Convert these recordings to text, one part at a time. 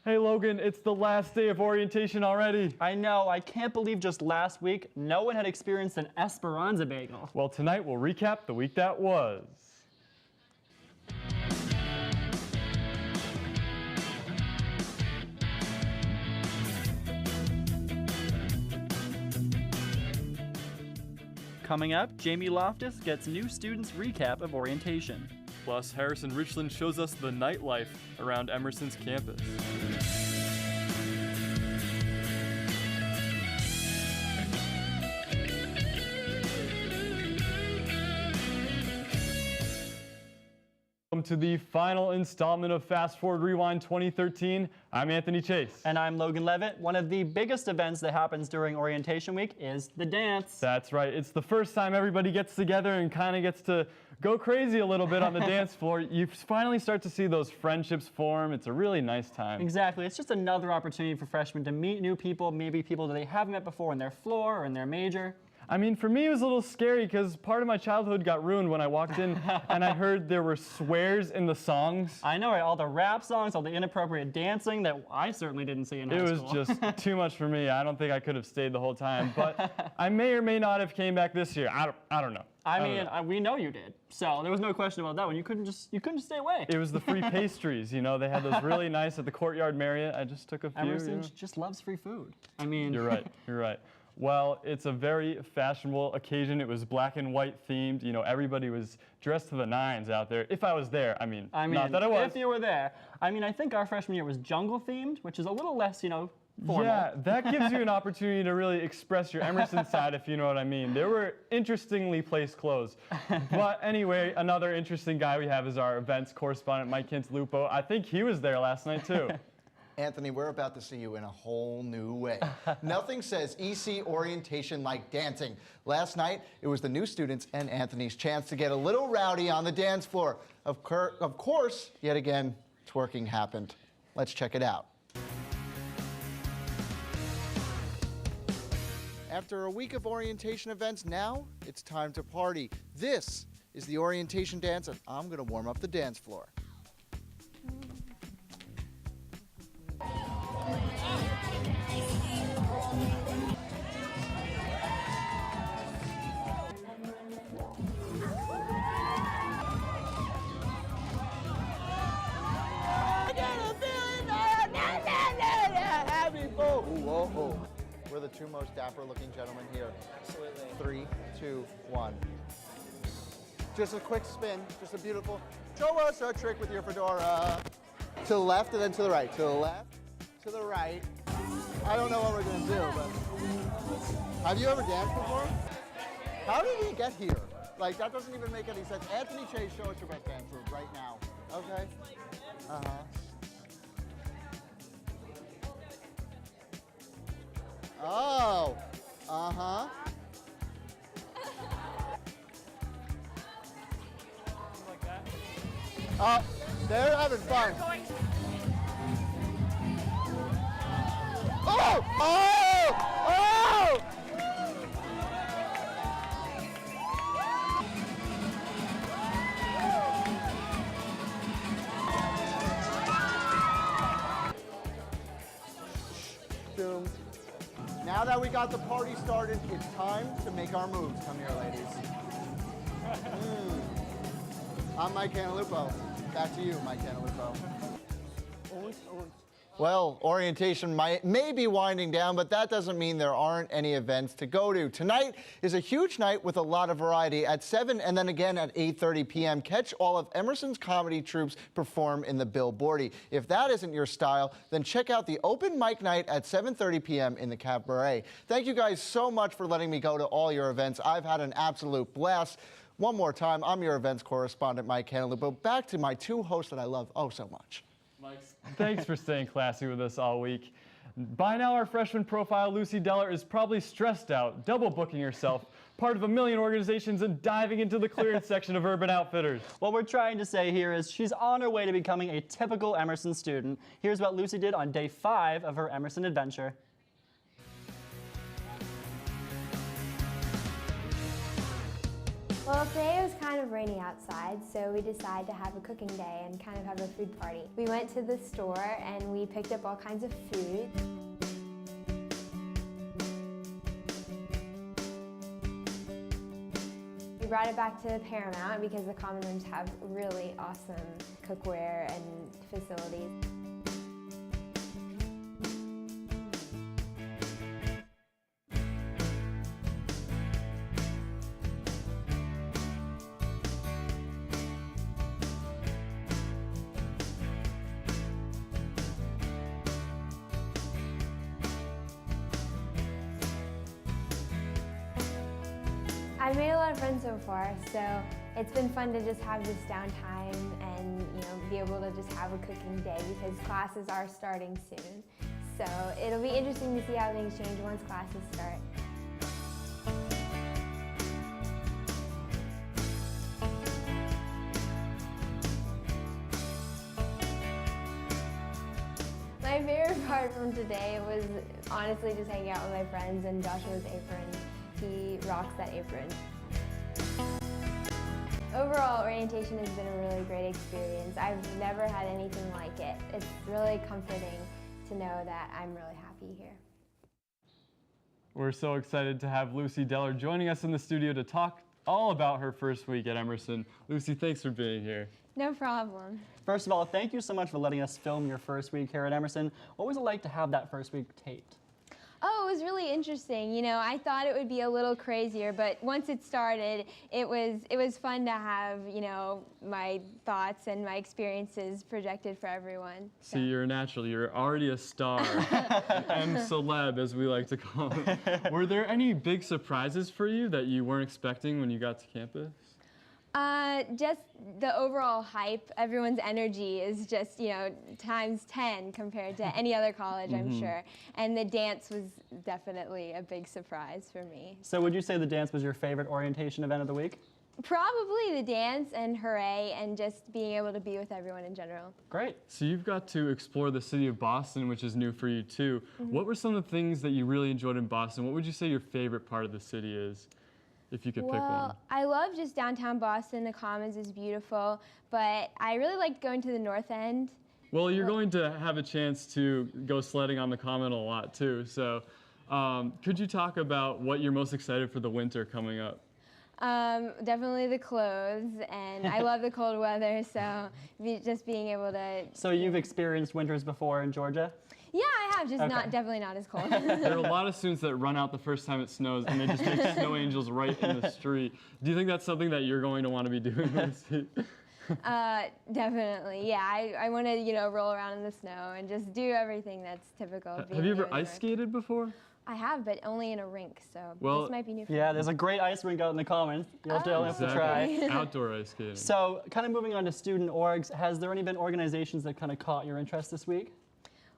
Hey Logan, it's the last day of orientation already. I know, I can't believe just last week no one had experienced an Esperanza bagel. Well, tonight we'll recap the week that was. Coming up, Jamie Loftus gets new students' recap of orientation. Plus, Harrison Richland shows us the nightlife around Emerson's campus. Welcome to the final installment of Fast Forward Rewind 2013. I'm Anthony Chase. And I'm Logan Levitt. One of the biggest events that happens during orientation week is the dance. That's right. It's the first time everybody gets together and kind of gets to go crazy a little bit on the dance floor. You finally start to see those friendships form. It's a really nice time. Exactly. It's just another opportunity for freshmen to meet new people, maybe people that they haven't met before in their floor or in their major. I mean, for me, it was a little scary because part of my childhood got ruined when I walked in and I heard there were swears in the songs. I know, right? All the rap songs, all the inappropriate dancing that I certainly didn't see in high school. It was just too much for me. I don't think I could have stayed the whole time, but I may or may not have came back this year. I don't know. I mean, we know you did, so there was no question about that one. You couldn't just stay away. It was the free pastries, you know. They had those really nice at the Courtyard Marriott. I just took a few. Emerson just loves free food. I mean, You're right. You're right. Well, it's a very fashionable occasion. It was black and white themed. You know, everybody was dressed to the nines out there. If I was there, I mean not that I was. If you were there. I mean, I think our freshman year was jungle themed, which is a little less, formal. Yeah, that gives you an opportunity to really express your Emerson side, if you know what I mean. There were interestingly placed clothes. But anyway, another interesting guy we have is our events correspondent, Mike Cantalupo. I think he was there last night, too. Anthony, we're about to see you in a whole new way. Nothing says EC orientation like dancing. Last night, it was the new students and Anthony's chance to get a little rowdy on the dance floor. Of course, yet again, twerking happened. Let's check it out. After a week of orientation events, now it's time to party. This is the orientation dance, and I'm gonna warm up the dance floor. Whoa. We're the two most dapper looking gentlemen here. Absolutely. 3, 2, 1. Just a quick spin, just a beautiful, show us a trick with your fedora. To the left and then to the right. To the left, to the right. I don't know what we're gonna do, but have you ever danced before? How did we get here? Like, that doesn't even make any sense. Anthony Chase, show us your best dance move right now. Okay? Uh-huh. Oh, uh-huh. Like that. Oh, they're having fun. Oh! Oh! Oh! Boom. Now that we got the party started, it's time to make our moves. Come here, ladies. I'm Mike Cantalupo. Back to you, Mike Cantalupo. Well, orientation may be winding down, but that doesn't mean there aren't any events to go to. Tonight is a huge night with a lot of variety. At 7 and then again at 8:30 p.m., catch all of Emerson's comedy troupes perform in the Billboardy. If that isn't your style, then check out the open mic night at 7:30 p.m. in the Cabaret. Thank you guys so much for letting me go to all your events. I've had an absolute blast. One more time, I'm your events correspondent, Mike Cantalupo. Back to my two hosts that I love oh so much. Mike, thanks for staying classy with us all week. By now, our freshman profile, Lucy Deller, is probably stressed out, double booking herself, part of a million organizations, and diving into the clearance section of Urban Outfitters. What we're trying to say here is she's on her way to becoming a typical Emerson student. Here's what Lucy did on day 5 of her Emerson adventure. Well, today it was kind of rainy outside, so we decided to have a cooking day and kind of have a food party. We went to the store and we picked up all kinds of food. We brought it back to Paramount because the common rooms have really awesome cookware and facilities. I've made a lot of friends so far, so it's been fun to just have this downtime and be able to just have a cooking day because classes are starting soon. So it'll be interesting to see how things change once classes start. My favorite part from today was honestly just hanging out with my friends and Joshua's apron. He rocks that apron. Overall, orientation has been a really great experience. I've never had anything like it. It's really comforting to know that I'm really happy here. We're so excited to have Lucy Deller joining us in the studio to talk all about her first week at Emerson. Lucy, thanks for being here. No problem. First of all, thank you so much for letting us film your first week here at Emerson. What was it like to have that first week taped? Oh, it was really interesting. I thought it would be a little crazier, but once it started, it was fun to have, my thoughts and my experiences projected for everyone. See, you're a natural. You're already a star and celeb, as we like to call it. Were there any big surprises for you that you weren't expecting when you got to campus? Just the overall hype, everyone's energy is just, times 10 compared to any other college, I'm sure. And the dance was definitely a big surprise for me. So would you say the dance was your favorite orientation event of the week? Probably the dance and hooray and just being able to be with everyone in general. Great. So you've got to explore the city of Boston, which is new for you too. What were some of the things that you really enjoyed in Boston? What would you say your favorite part of the city is? If you could pick one. Well, I love just downtown Boston. The Commons is beautiful, but I really liked going to the North End. Well, you're going to have a chance to go sledding on the Common a lot too. So could you talk about what you're most excited for the winter coming up? Definitely the clothes, and I love the cold weather, so just being able to... So you've experienced winters before in Georgia? Yeah, I have, just definitely not as cold. There are a lot of students that run out the first time it snows, and they just make snow angels right in the street. Do you think that's something that you're going to want to be doing this year? Definitely, yeah. I want to, roll around in the snow and just do everything that's typical of being Have you ever in New ice York. skated before? I have, but only in a rink, so Well, this might be new for Yeah, me. there's a great ice rink out in the Commons. You'll have to try. Outdoor ice skating. So kind of moving on to student orgs, has there any been organizations that kind of caught your interest this week?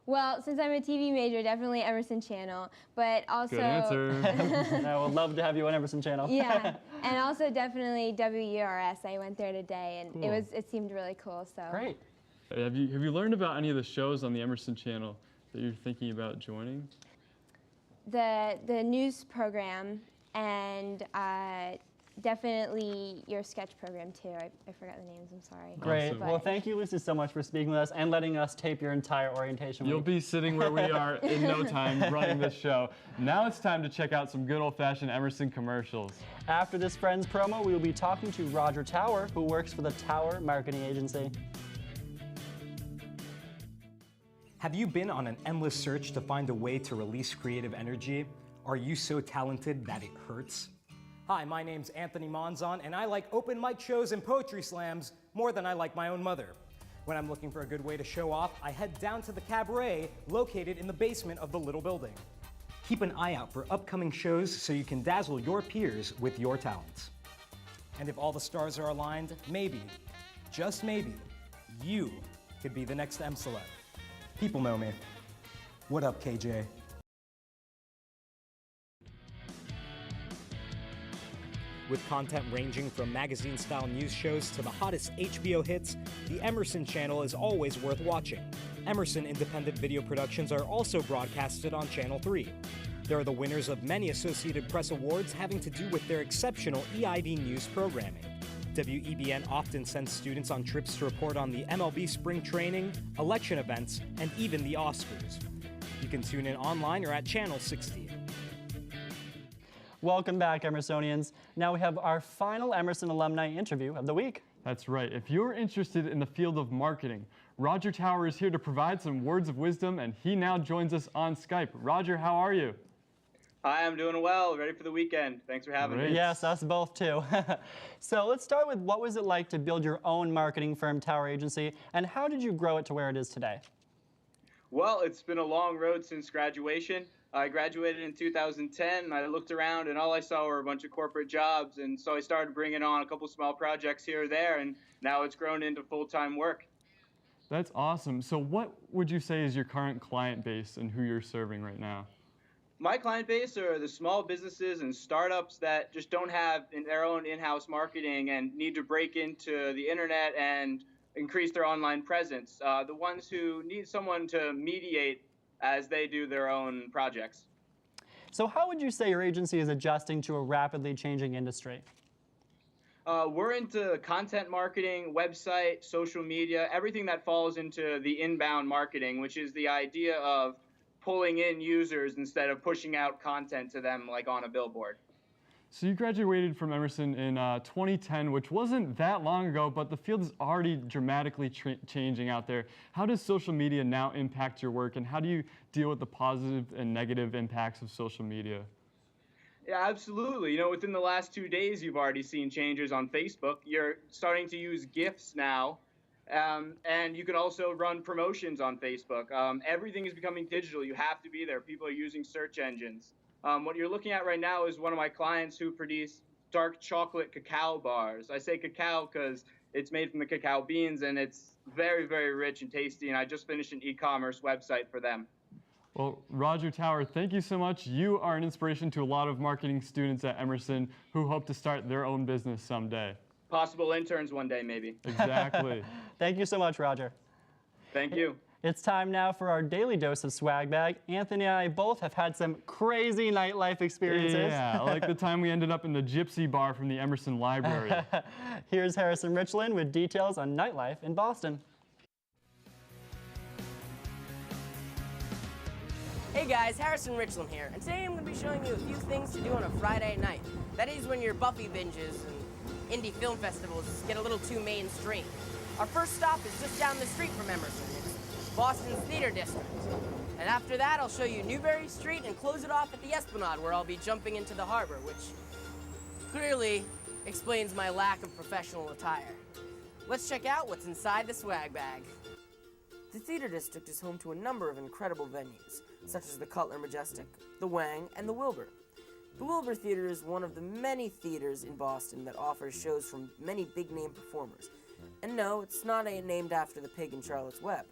Well, since I'm a TV major, definitely Emerson Channel, but also... Good answer. I would love to have you on Emerson Channel. Yeah, and also definitely WERS. I went there today, and Cool. it seemed really cool. So Great. Have you learned about any of the shows on the Emerson Channel that you're thinking about joining? the news program and definitely your sketch program too. I forgot the names. I'm sorry. Great. Awesome. Well, thank you, Lucy, so much for speaking with us and letting us tape your entire orientation You'll week. be sitting where we are in no time running this show. Now it's time to check out some good old-fashioned Emerson commercials. After this Friends promo, we will be talking to Roger Tower, who works for the Tower Marketing Agency. Have you been on an endless search to find a way to release creative energy? Are you so talented that it hurts? Hi, my name's Anthony Monzon, and I like open mic shows and poetry slams more than I like my own mother. When I'm looking for a good way to show off, I head down to the cabaret located in the basement of the little building. Keep an eye out for upcoming shows so you can dazzle your peers with your talents. And if all the stars are aligned, maybe, just maybe, you could be the next M-Celeb. People know me. What up, KJ? With content ranging from magazine-style news shows to the hottest HBO hits, the Emerson channel is always worth watching. Emerson independent video productions are also broadcasted on Channel 3. They're the winners of many Associated Press awards having to do with their exceptional EIV news programming. WEBN often sends students on trips to report on the MLB spring training, election events, and even the Oscars. You can tune in online or at Channel 60. Welcome back, Emersonians. Now we have our final Emerson alumni interview of the week. That's right. If you're interested in the field of marketing, Roger Tower is here to provide some words of wisdom, and he now joins us on Skype. Roger, how are you? Hi, I'm doing well. Ready for the weekend. Thanks for having me. Yes, us both too. So let's start with, what was it like to build your own marketing firm, Tower Agency, and how did you grow it to where it is today? Well, it's been a long road since graduation. I graduated in 2010, and I looked around, and all I saw were a bunch of corporate jobs, and so I started bringing on a couple small projects here or there, and now it's grown into full-time work. That's awesome. So what would you say is your current client base and who you're serving right now? My client base are the small businesses and startups that just don't have their own in-house marketing and need to break into the internet and increase their online presence. The ones who need someone to mediate as they do their own projects. So how would you say your agency is adjusting to a rapidly changing industry? We're into content marketing, website, social media, everything that falls into the inbound marketing, which is the idea of pulling in users instead of pushing out content to them like on a billboard. So you graduated from Emerson in 2010, which wasn't that long ago, but the field is already dramatically changing out there. How does social media now impact your work, and how do you deal with the positive and negative impacts of social media? Yeah, absolutely. You know, within the last 2 days, you've already seen changes on Facebook. You're starting to use GIFs now, and you can also run promotions on Facebook. Everything is becoming digital. You have to be there. People are using search engines. What you're looking at right now is one of my clients who produce dark chocolate cacao bars. I say cacao because it's made from the cacao beans, and it's very, very rich and tasty, and I just finished an e-commerce website for them. Well, Roger Tower, thank you so much. You are an inspiration to a lot of marketing students at Emerson who hope to start their own business someday. Possible interns one day, maybe. Exactly. Thank you so much, Roger. Thank you. It's time now for our daily dose of swag bag. Anthony and I both have had some crazy nightlife experiences. Yeah, like the time we ended up in the Gypsy Bar from the Emerson Library. Here's Harrison Richland with details on nightlife in Boston. Hey guys, Harrison Richland here, and today I'm going to be showing you a few things to do on a Friday night. That is when your Buffy binges and indie film festivals get a little too mainstream. Our first stop is just down the street from Emerson. It's Boston's Theater District. And after that, I'll show you Newbury Street and close it off at the Esplanade, where I'll be jumping into the harbor, which clearly explains my lack of professional attire. Let's check out what's inside the swag bag. The Theater District is home to a number of incredible venues, such as the Cutler Majestic, the Wang, and the Wilbur. The Wilbur Theater is one of the many theaters in Boston that offers shows from many big-name performers. And no, it's not named after the pig in Charlotte's Web.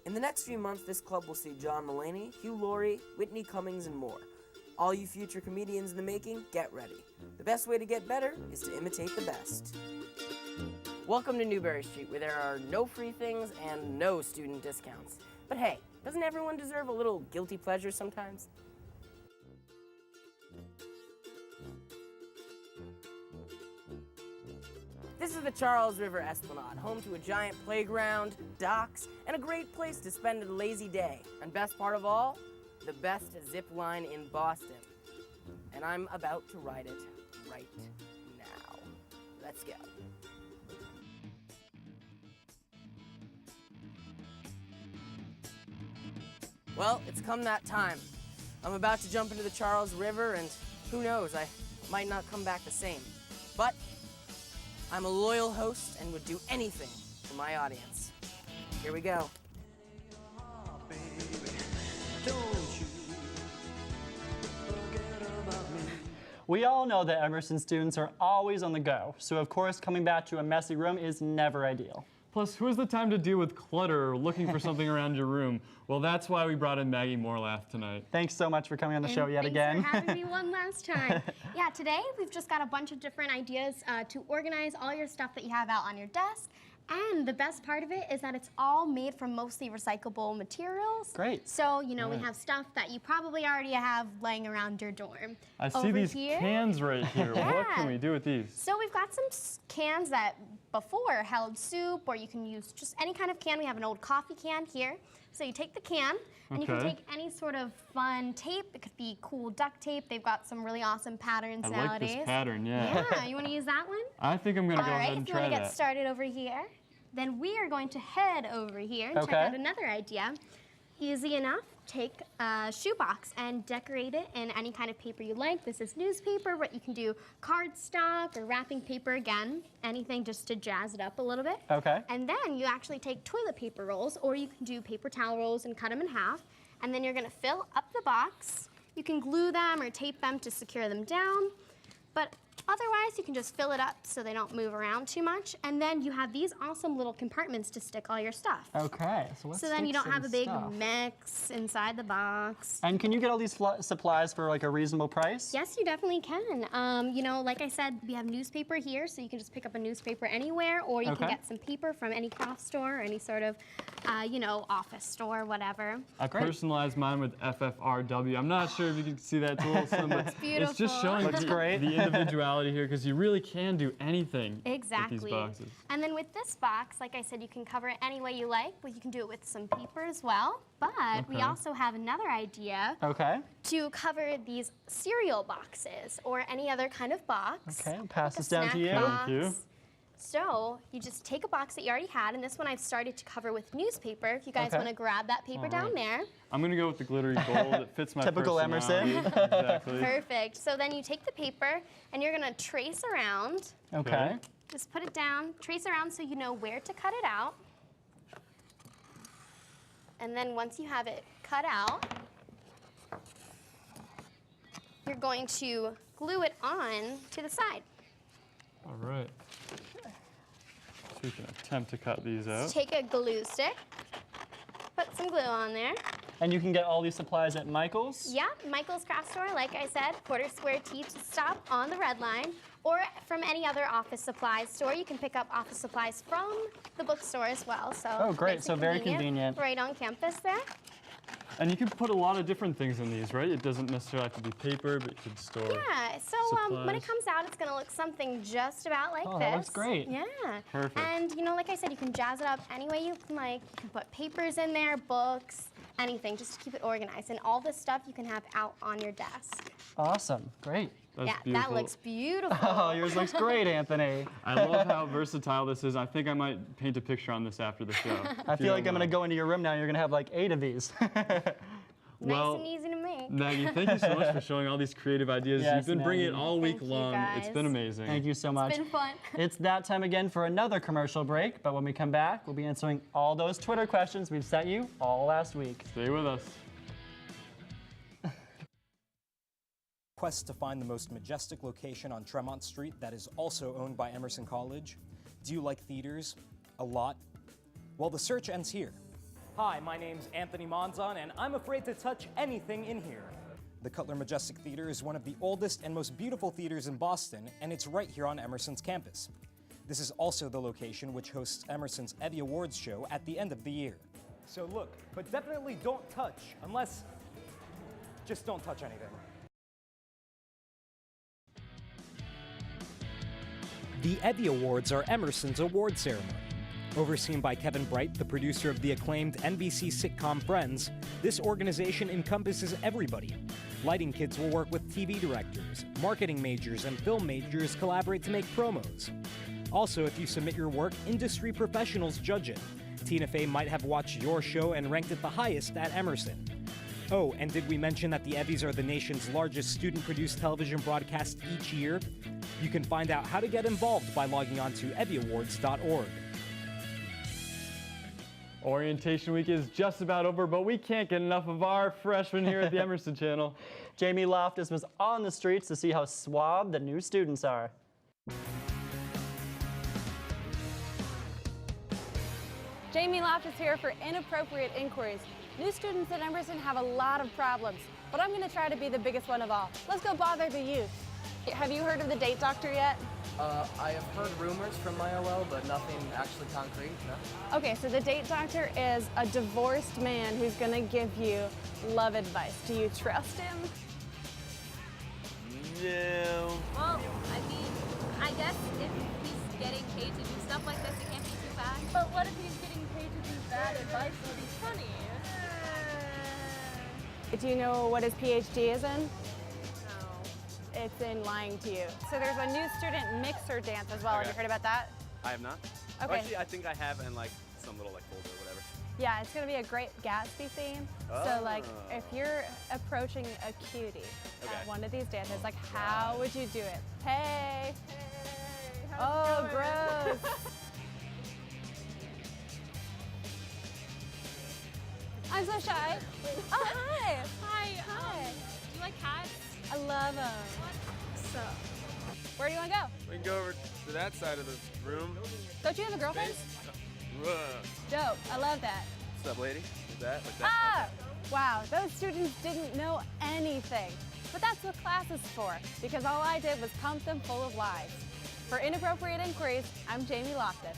In the next few months, this club will see John Mulaney, Hugh Laurie, Whitney Cummings, and more. All you future comedians in the making, get ready. The best way to get better is to imitate the best. Welcome to Newbury Street, where there are no free things and no student discounts. But hey, doesn't everyone deserve a little guilty pleasure sometimes? This is the Charles River Esplanade, home to a giant playground, docks, and a great place to spend a lazy day. And best part of all, the best zip line in Boston. And I'm about to ride it right now. Let's go. Well, it's come that time. I'm about to jump into the Charles River, and who knows, I might not come back the same. But I'm a loyal host and would do anything for my audience. Here we go. We all know that Emerson students are always on the go, so of course coming back to a messy room is never ideal. Plus, who has the time to deal with clutter or looking for something around your room? Well, that's why we brought in Maggie Morlath tonight. Thanks so much for coming on the show yet again. Thanks for having me one last time. Yeah, today we've just got a bunch of different ideas to organize all your stuff that you have out on your desk And the best part of it is that it's all made from mostly recyclable materials. Great. So, you know, we have stuff that you probably already have laying around your dorm. I see Over these here, cans right here. What can Yeah. we do with these? So we've got some cans that before held soup, or you can use just any kind of can. We have an old coffee can here. So you take the can, and you can Okay. take any sort of fun tape. It could be cool duct tape. They've got some really awesome patterns I nowadays. like this pattern, yeah. Yeah, you want to use that one? I think I'm gonna go All ahead right, and if you want try to get that. started over here, then we are going to head over here and Okay. check out another idea. Easy enough. Take a shoebox and decorate it in any kind of paper you like. This is newspaper, but you can do cardstock or wrapping paper again. Anything just to jazz it up a little bit. Okay. And then you actually take toilet paper rolls, or you can do paper towel rolls and cut them in half. And then you're gonna fill up the box. You can glue them or tape them to secure them down. But otherwise, you can just fill it up so they don't move around too much. And then you have these awesome little compartments to stick all your stuff. Okay, so let's So then you stick don't have a some big stuff. mix inside the box. And can you get all these supplies for like a reasonable price? Yes, you definitely can. You know, like I said, we have newspaper here, so you can just pick up a newspaper anywhere, or you Okay. can get some paper from any craft store or any sort of, you know, office store, whatever. I Great. personalized mine with FFRW. I'm not sure if you can see that. It's a little slim, but it's just beautiful. showing Looks great. the individuality here, because you really can do anything Exactly. with these boxes. And then with this box, like I said, you can cover it any way you like, but you can do it with some paper as well. But we Okay. also have another idea Okay. to cover these cereal boxes or any other kind of box. Okay, I'll pass like a this down to snack you. box. Thank you. So you just take a box that you already had, and this one I've started to cover with newspaper. If you guys Okay. want to grab that paper All down right. there. I'm gonna go with the glittery gold. It fits my Typical Emerson. personality. Exactly. Perfect. So then you take the paper, and you're going to trace around. Okay. Just put it down, trace around so you know where to cut it out. And then once you have it cut out, you're going to glue it on to the side. All right. So we can attempt to cut these out. Take a glue stick, put some glue on there. And you can get all these supplies at Michael's? Yeah, Michael's Craft Store, like I said, Quarter Square Tea stop on the Red Line, or from any other office supplies store. You can pick up office supplies from the bookstore as well. So Oh, great. nice So and very convenient. Right on campus there. And you can put a lot of different things in these, right? It doesn't necessarily have to be paper, but you could store. Yeah, so when it supplies. comes out, it's gonna look something just about like Oh, this. that looks great. Yeah. Perfect. And you know, like I said, you can jazz it up any way you can like. You can put papers in there, books, anything, just to keep it organized. And all this stuff you can have out on your desk. Awesome. Great. That's yeah, beautiful. that looks beautiful. Oh, yours looks great, Anthony. I love how versatile this is. I think I might paint a picture on this after the show. I feel like I'm going to go into your room now and you're going to have like 8 of these. Well, Nice and easy to make. Maggie, thank you so much for showing all these creative ideas. Yes, You've been bringing it Maggie. all week Thank you, long. It's guys. been amazing. Thank you so much. It's been fun. It's that time again for another commercial break, but when we come back, we'll be answering all those Twitter questions we've sent you all last week. Stay with us. Quest to find the most majestic location on Tremont Street that is also owned by Emerson College? Do you like theaters? A lot? Well, the search ends here. Hi, my name's Anthony Monzon, and I'm afraid to touch anything in here. The Cutler Majestic Theater is one of the oldest and most beautiful theaters in Boston, and it's right here on Emerson's campus. This is also the location which hosts Emerson's Evie Awards show at the end of the year. So look, but definitely don't touch, unless, just don't touch anything. The Evie Awards are Emerson's award ceremony. Overseen by Kevin Bright, the producer of the acclaimed NBC sitcom Friends, this organization encompasses everybody. Lighting kids will work with TV directors, marketing majors, and film majors collaborate to make promos. Also, if you submit your work, industry professionals judge it. Tina Fey might have watched your show and ranked it the highest at Emerson. Oh, and did we mention that the Evies are the nation's largest student-produced television broadcast each year? You can find out how to get involved by logging on to evieawards.org. Orientation week is just about over, but we can't get enough of our freshmen here at the Emerson channel. Jamie Loftus was on the streets to see how suave the new students are. Jamie Loftus here for Inappropriate Inquiries. New students at Emerson have a lot of problems, but I'm going to try to be the biggest one of all. Let's go bother the youth. Have you heard of the date doctor yet? I have heard rumors from my OL, but nothing actually concrete, no? Okay, so the date doctor is a divorced man who's gonna give you love advice. Do you trust him? No. Well, I mean, I guess if he's getting paid to do stuff like this, it can't be too bad. But what if he's getting paid to do bad advice to be funny? Do you know what his PhD is in? No. It's in lying to you. So there's a new student mixer dance as well. Have you heard about that? I have not. Okay. Oh, actually, I think I have in like some little like folder or whatever. Yeah, it's gonna be a great Gatsby theme. So like, if you're approaching a cutie at one of these dances, like how would you do it? Hey, oh, gross. I'm so shy. Oh, hi. Hi. Hi. Do you like cats? I love them. So. Where do you want to go? We can go over to that side of the room. Don't you have a girlfriend? Dope. I love that. What's up, lady? Is that like that? Ah! Wow, those students didn't know anything. But that's what class is for, because all I did was pump them full of lies. For Inappropriate Inquiries, I'm Jamie Loftus.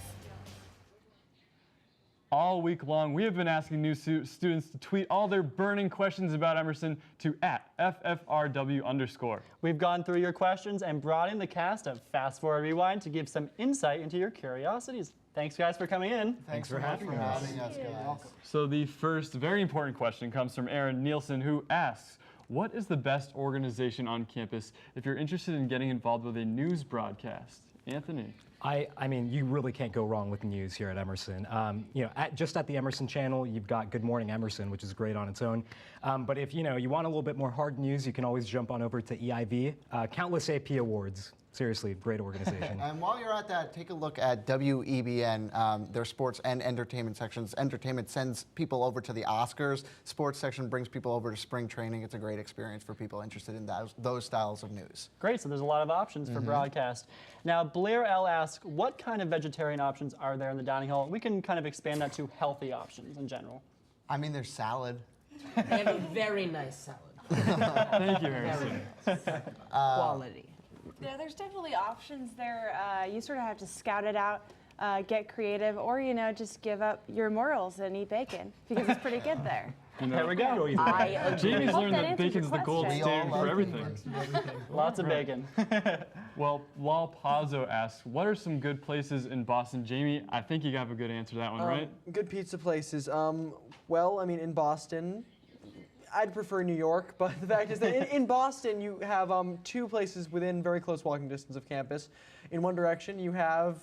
All week long, we have been asking new students to tweet all their burning questions about Emerson to @FFRW_. We've gone through your questions and brought in the cast of Fast Forward Rewind to give some insight into your curiosities. Thanks, guys, for coming in. Thanks for having us, guys. So the first very important question comes from Aaron Nielsen, who asks, what is the best organization on campus if you're interested in getting involved with a news broadcast? Anthony. I mean, you really can't go wrong with news here at Emerson. You know, just at the Emerson channel, you've got Good Morning Emerson, which is great on its own. But if you want a little bit more hard news, you can always jump on over to EIV. Countless AP awards. Seriously, great organization. And while you're at that, take a look at WEBN, their sports and entertainment sections. Entertainment sends people over to the Oscars. Sports section brings people over to spring training. It's a great experience for people interested in those styles of news. Great, so there's a lot of options for broadcast. Now, Blair L. asks, what kind of vegetarian options are there in the dining hall? We can kind of expand that to healthy options in general. I mean, there's salad. They have a very nice salad. Thank you, Harrison. Quality. Yeah, there's definitely options there. You sort of have to scout it out, get creative, or, just give up your morals and eat bacon, because it's pretty good there. There we go. Jamie's learned that bacon's the gold standard for everything. Lots of bacon. Well, Lal Pazzo asks, what are some good places in Boston? Jamie, I think you have a good answer to that one, right? Good pizza places. Well, I mean, in Boston, I'd prefer New York, but the fact is that in Boston, you have two places within very close walking distance of campus. In one direction, you have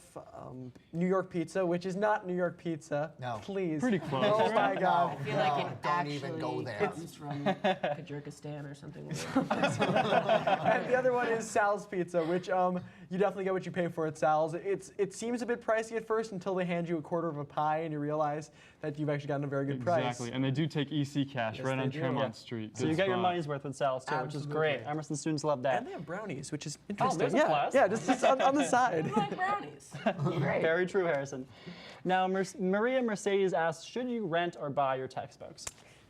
New York Pizza, which is not New York Pizza. No. Please. Pretty close. Oh my God. I feel like it don't actually even go there. comes from Kyrgyzstan or something weird. And the other one is Sal's Pizza, which you definitely get what you pay for at Sal's. It seems a bit pricey at first until they hand you a quarter of a pie and you realize that you've actually gotten a very good price. Exactly, and they do take EC cash Yes, right on they do. Tremont Yeah. Street. So Good you get your spot. money's worth with Sal's too, which is great. Absolutely. Emerson students love that. And they have brownies, which is Oh, interesting. there's a plus. Yeah, just on the side. I like brownies. Very true, Harrison. Now, Maria Mercedes asks, should you rent or buy your textbooks?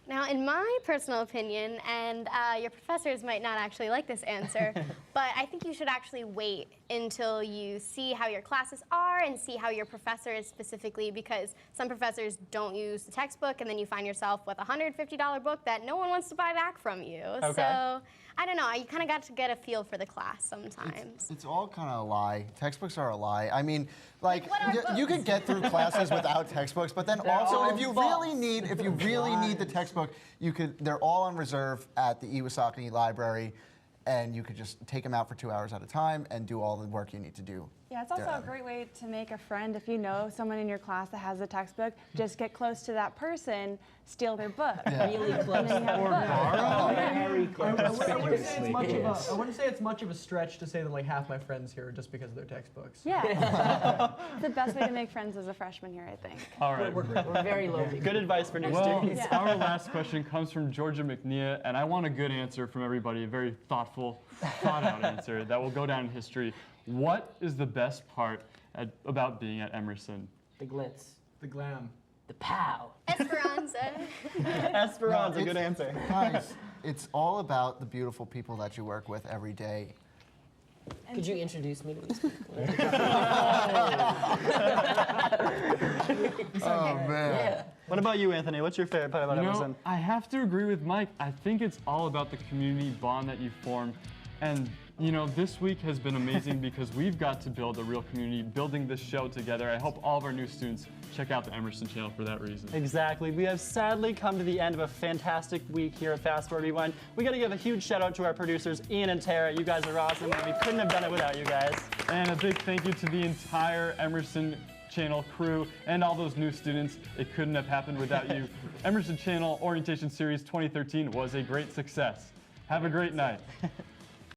Now, in my personal opinion, and your professors might not actually like this answer, but I think you should actually wait until you see how your classes are and see how your professor is specifically, because some professors don't use the textbook, and then you find yourself with a $150 book that no one wants to buy back from you. Okay. So, I don't know, you kind of got to get a feel for the class sometimes. It's all kind of a lie. Textbooks are a lie. I mean, like what are you could get through classes without textbooks, but then also if you really need the textbook, they're all on reserve at the Iwasaki Library, and you could just take them out for 2 hours at a time and do all the work you need to do. Yeah, it's also a great way to make a friend. If you know someone in your class that has a textbook, just get close to that person, steal their book. Really close. And then you have a book. Very close. I wouldn't say it's much of a stretch to say that like half my friends here are just because of their textbooks. Yeah. The best way to make friends as a freshman here, I think. All right. We're very low. Good advice for new Well, students. our last question comes from Georgia McNeil, and I want a good answer from everybody, a very thoughtful, thought-out answer that will go down in history. What is the best part about being at Emerson? The glitz. The glam. The pow. Esperanza. Esperanza, good answer. Guys, it's all about the beautiful people that you work with every day. Could you introduce me to these people? Oh, man. What about you, Anthony? What's your favorite part about Emerson? I have to agree with Mike. I think it's all about the community bond that you form. And this week has been amazing because we've got to build a real community, building this show together. I hope all of our new students check out the Emerson channel for that reason. Exactly. We have sadly come to the end of a fantastic week here at Fast Forward Rewind. We got to give a huge shout out to our producers, Ian and Tara. You guys are awesome. We couldn't have done it without you guys. And a big thank you to the entire Emerson Channel crew and all those new students. It couldn't have happened without you. Emerson Channel Orientation Series 2013 was a great success. Have a great night.